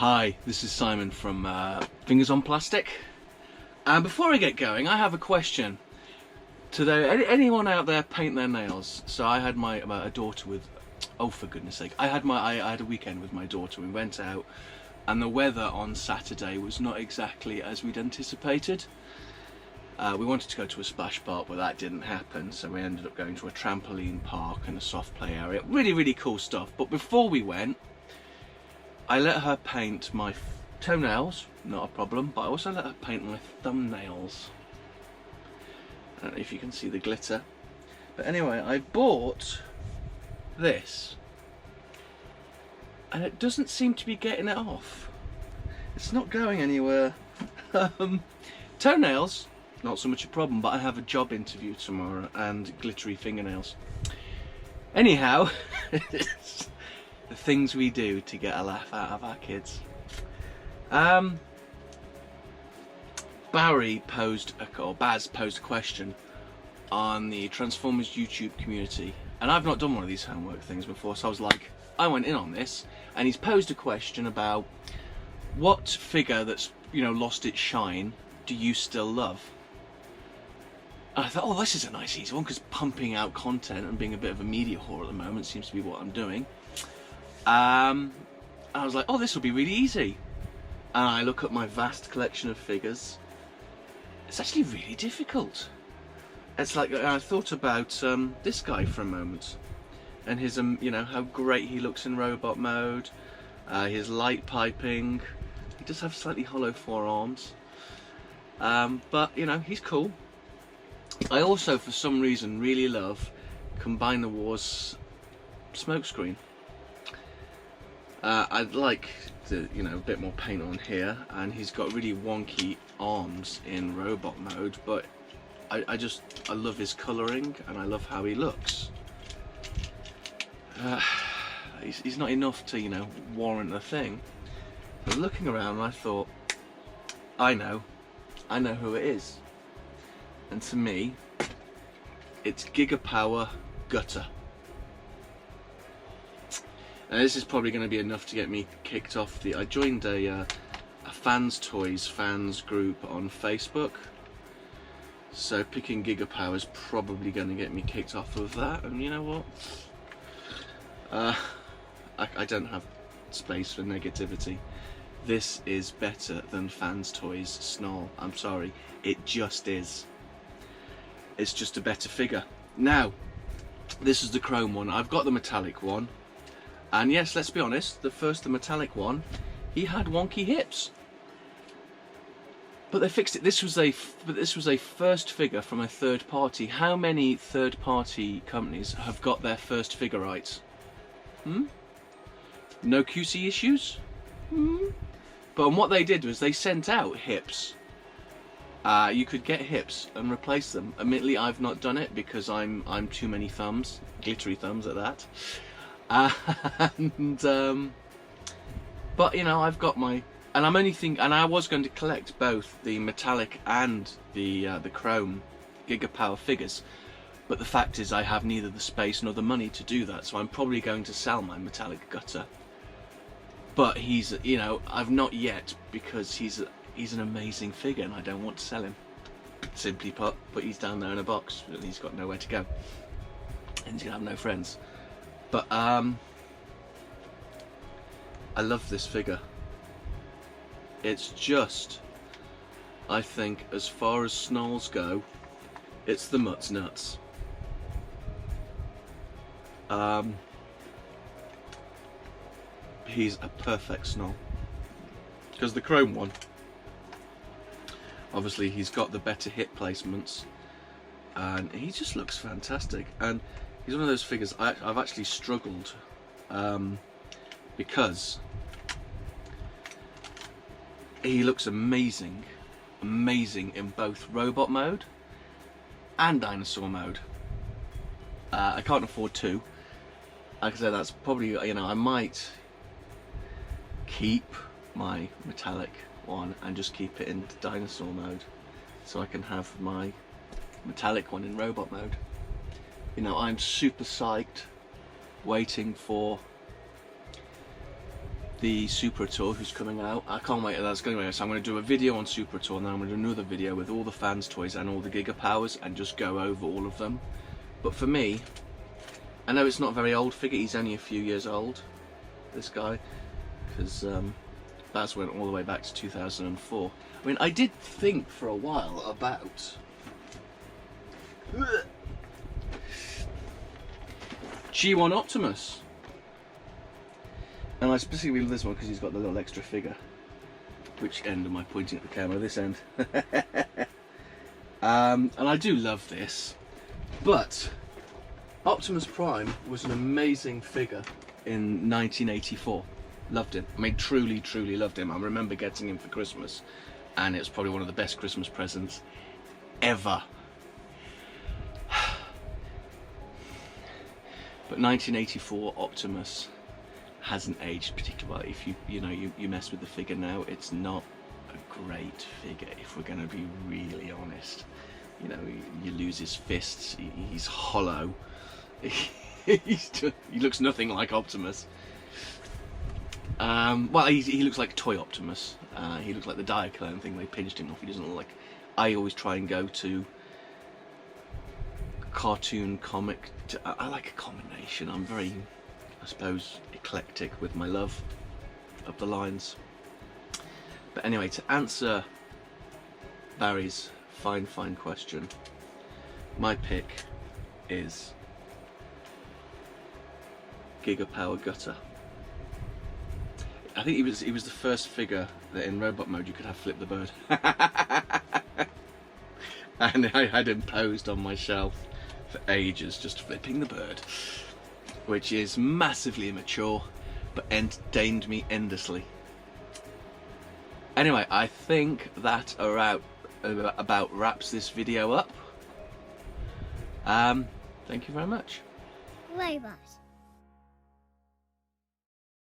Hi, this is Simon from Fingers on Plastic. And before I get going, I have a question. Today, anyone out there paint their nails? So I had a daughter with, oh for goodness sake, I had a weekend with my daughter. We went out, and the weather on Saturday was not exactly as we'd anticipated. We wanted to go to a splash park, but that didn't happen. So we ended up going to a trampoline park and a soft play area. Really, really cool stuff. But before we went, I let her paint my toenails, not a problem, but I also let her paint my thumbnails. I don't know if you can see the glitter. But anyway, I bought this, and it doesn't seem to be getting it off. It's not going anywhere. Toenails, not so much a problem, but I have a job interview tomorrow and glittery fingernails. Anyhow, the things we do to get a laugh out of our kids. Baz posed a question on the Transformers YouTube community, and I've not done one of these homework things before, so I went in on this, and he's posed a question about what figure that's, lost its shine do you still love? And I thought, oh, this is a nice easy one, because pumping out content and being a bit of a media whore at the moment seems to be what I'm doing. I was like, oh, this will be really easy. And I look at my vast collection of figures. It's actually really difficult. It's like, I thought about this guy for a moment, and his, how great he looks in robot mode, his light piping. He does have slightly hollow forearms, but he's cool. I also, for some reason, really love Combine the Wars smokescreen. I'd like to, a bit more paint on here, and he's got really wonky arms in robot mode, but I love his colouring, and I love how he looks. He's not enough to, warrant a thing. But looking around, I thought, I know who it is. And to me, it's Gigapower Gutter. Now this is probably going to be enough to get me kicked off I joined a Fans Toys fans group on Facebook. So picking Gigapower is probably going to get me kicked off of that, and you know what? I don't have space for negativity. This is better than Fans Toys Snoll. I'm sorry, it just is. It's just a better figure. Now, this is the chrome one. I've got the metallic one. And yes, let's be honest, the metallic one, he had wonky hips. But they fixed it. This was a first figure from a third party. How many third party companies have got their first figure right? No QC issues? But what they did was they sent out hips. You could get hips and replace them. Admittedly, I've not done it because I'm too many thumbs, glittery thumbs at that. But I've got my, and I'm only thinking, and I was going to collect both the metallic and the chrome Gigapower figures, but the fact is I have neither the space nor the money to do that, so I'm probably going to sell my metallic Gutter. But he's, I've not yet, because he's an amazing figure and I don't want to sell him. Simply put, but he's down there in a box and he's got nowhere to go, and he's gonna have no friends. But I love this figure. It's just, I think, as far as Snolls go, it's the Mutt's nuts. He's a perfect Snoll. Because the chrome one, obviously he's got the better hip placements, and he just looks fantastic. And he's one of those figures I've actually struggled, because he looks amazing in both robot mode and dinosaur mode. I can't afford two. Like I said, that's probably, I might keep my metallic one and just keep it in dinosaur mode, so I can have my metallic one in robot mode. I'm super psyched, waiting for the Superator who's coming out. I can't wait, that's going to so I'm going to do a video on Superator, and then I'm going to do another video with all the fans toys and all the Gigapowers and just go over all of them. But for me, I know it's not a very old figure, he's only a few years old, this guy, because Baz went all the way back to 2004. I mean, I did think for a while about G1 Optimus. And I specifically love this one because he's got the little extra figure. Which end am I pointing at the camera? This end. And I do love this. But Optimus Prime was an amazing figure in 1984. Loved him. I mean, truly, truly loved him. I remember getting him for Christmas. And it's probably one of the best Christmas presents ever. But 1984 Optimus hasn't aged particularly well. If you mess with the figure now, it's not a great figure, if we're going to be really honest. You know, you lose his fists, he's hollow, he looks nothing like Optimus. Well, he looks like Toy Optimus. He looks like the Diaclone thing, they pinched him off. He doesn't look like... I always try and go to cartoon, comic. I like a combination. I'm very, I suppose, eclectic with my love of the lines. But anyway, to answer Barry's fine question, my pick is Gigapower Gutter. I think he was the first figure that in robot mode you could have Flip the Bird. And I had him posed on my shelf for ages, just flipping the bird, which is massively immature but entertained me endlessly. Anyway, I think that about wraps this video up. Thank you very much. Robots.